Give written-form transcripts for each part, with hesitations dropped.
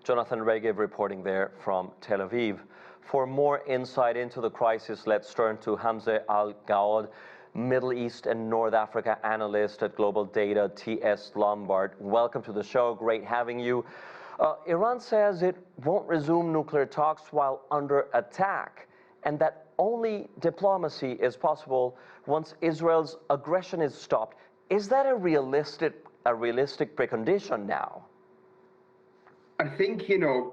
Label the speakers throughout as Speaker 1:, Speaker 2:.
Speaker 1: Jonathan Regev reporting there from Tel Aviv. For more insight into the crisis, let's turn to Hamzeh Al Gaaod, Middle East and North Africa analyst at Global Data TS Lombard. Welcome to the show. Great having you. Iran says it won't resume nuclear talks while under attack, and that only diplomacy is possible once Israel's aggression is stopped. Is that a realistic precondition now?
Speaker 2: I think,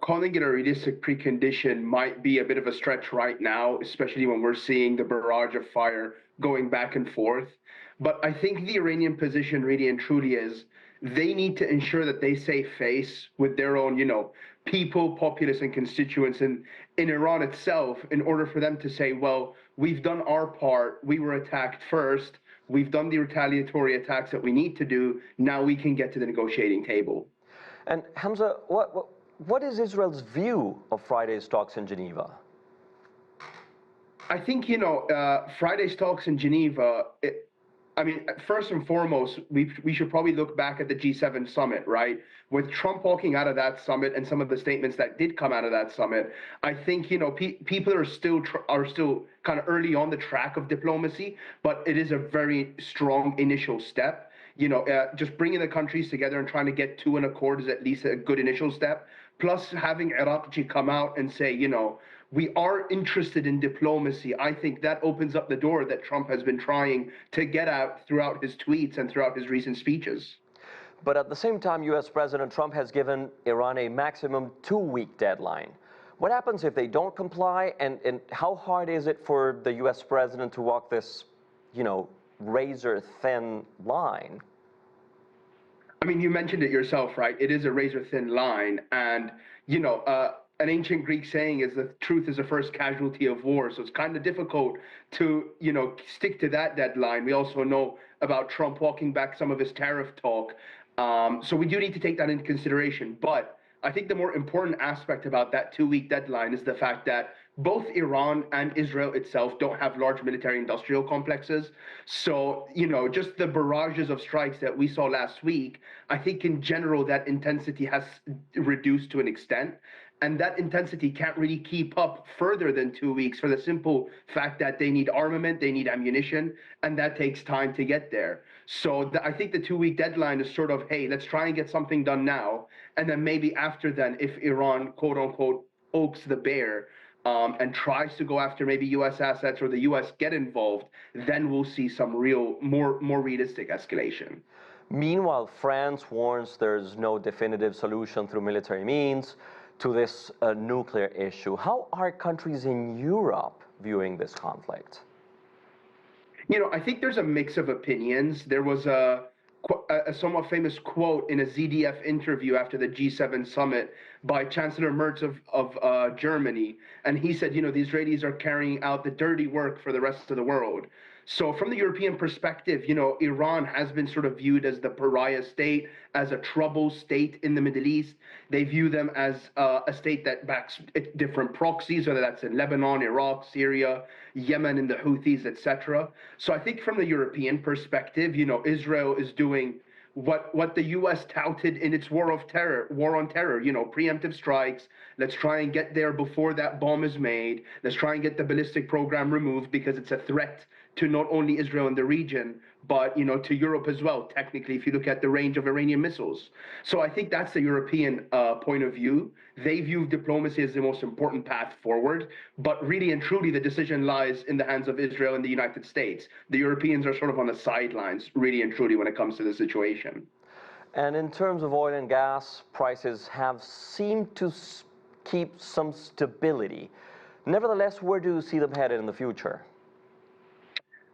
Speaker 2: calling it a realistic precondition might be a bit of a stretch right now, especially when we're seeing the barrage of fire going back and forth. But I think the Iranian position really and truly is they need to ensure that they save face with their own, people, populace, and constituents in Iran itself in order for them to say, well, we've done our part, we were attacked first, we've done the retaliatory attacks that we need to do, now we can get to the negotiating table.
Speaker 1: And Hamza, what is Israel's view of Friday's talks in Geneva?
Speaker 2: I think, Friday's talks in Geneva, first and foremost, we should probably look back at the G7 summit, right? With Trump walking out of that summit and some of the statements that did come out of that summit, I think, people are still kind of early on the track of diplomacy, but it is a very strong initial step. Just bringing the countries together and trying to get to an accord is at least a good initial step. Plus, having Iraq come out and say, we are interested in diplomacy, I think that opens up the door that Trump has been trying to get out throughout his tweets and throughout his recent speeches.
Speaker 1: But at the same time, U.S. President Trump has given Iran a maximum 2-week deadline. What happens if they don't comply, and how hard is it for the U.S. president to walk this, razor-thin line?
Speaker 2: You mentioned it yourself, right? It is a razor-thin line, and, an ancient Greek saying is that truth is the first casualty of war, so it's kind of difficult to, stick to that deadline. We also know about Trump walking back some of his tariff talk, so we do need to take that into consideration. But I think the more important aspect about that 2-week deadline is the fact that both Iran and Israel itself don't have large military industrial complexes. So, just the barrages of strikes that we saw last week, I think in general that intensity has reduced to an extent. And that intensity can't really keep up further than 2 weeks for the simple fact that they need armament, they need ammunition, and that takes time to get there. So I think the 2-week deadline is sort of, hey, let's try and get something done now. And then maybe after then, if Iran, quote unquote, pokes the bear and tries to go after maybe U.S. assets or the U.S. get involved, then we'll see some real, more realistic escalation.
Speaker 1: Meanwhile, France warns there's no definitive solution through military means to this nuclear issue. How are countries in Europe viewing this conflict?
Speaker 2: I think there's a mix of opinions. There was a somewhat famous quote in a ZDF interview after the G7 summit by Chancellor Merz of Germany. And he said, the Israelis are carrying out the dirty work for the rest of the world. So from the European perspective, Iran has been sort of viewed as the pariah state, as a trouble state in the Middle East. They view them as a state that backs different proxies, whether that's in Lebanon, Iraq, Syria, Yemen, and the Houthis, etc. So I think from the European perspective, Israel is doing what the U.S. touted in its war on terror, preemptive strikes. Let's try and get there before that bomb is made. Let's try and get the ballistic program removed because it's a threat to not only Israel and the region, but to Europe as well, technically, if you look at the range of Iranian missiles. So I think that's the European point of view. They view diplomacy as the most important path forward, but really and truly the decision lies in the hands of Israel and the United States. The Europeans are sort of on the sidelines, really and truly, when it comes to the situation.
Speaker 1: And in terms of oil and gas, prices have seemed to keep some stability. Nevertheless, where do you see them headed in the future?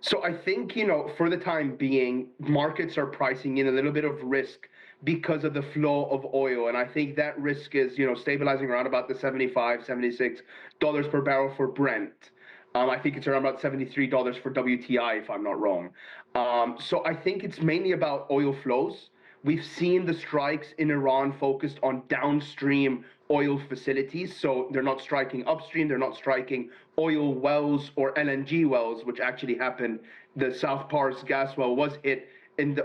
Speaker 2: So I think, for the time being, markets are pricing in a little bit of risk because of the flow of oil. And I think that risk is, stabilizing around about the $75, $76 per barrel for Brent. I think it's around about $73 for WTI, if I'm not wrong. So I think it's mainly about oil flows. We've seen the strikes in Iran focused on downstream oil facilities. So they're not striking upstream, they're not striking oil wells or LNG wells, which actually happened. The South Pars gas well was hit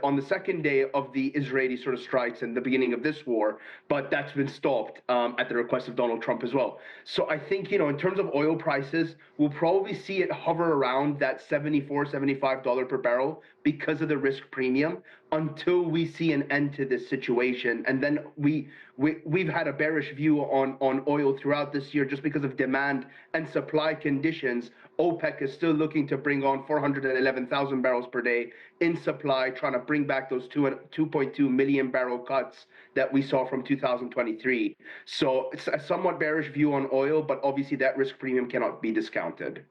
Speaker 2: on the second day of the Israeli sort of strikes and the beginning of this war, but that's been stopped at the request of Donald Trump as well. So I think, in terms of oil prices, we'll probably see it hover around that $74, $75 per barrel because of the risk premium until we see an end to this situation. And then we've had a bearish view on oil throughout this year just because of demand and supply conditions. OPEC is still looking to bring on 411,000 barrels per day in supply, trying to bring back those 2.2 million barrel cuts that we saw from 2023. So it's a somewhat bearish view on oil, but obviously that risk premium cannot be discounted.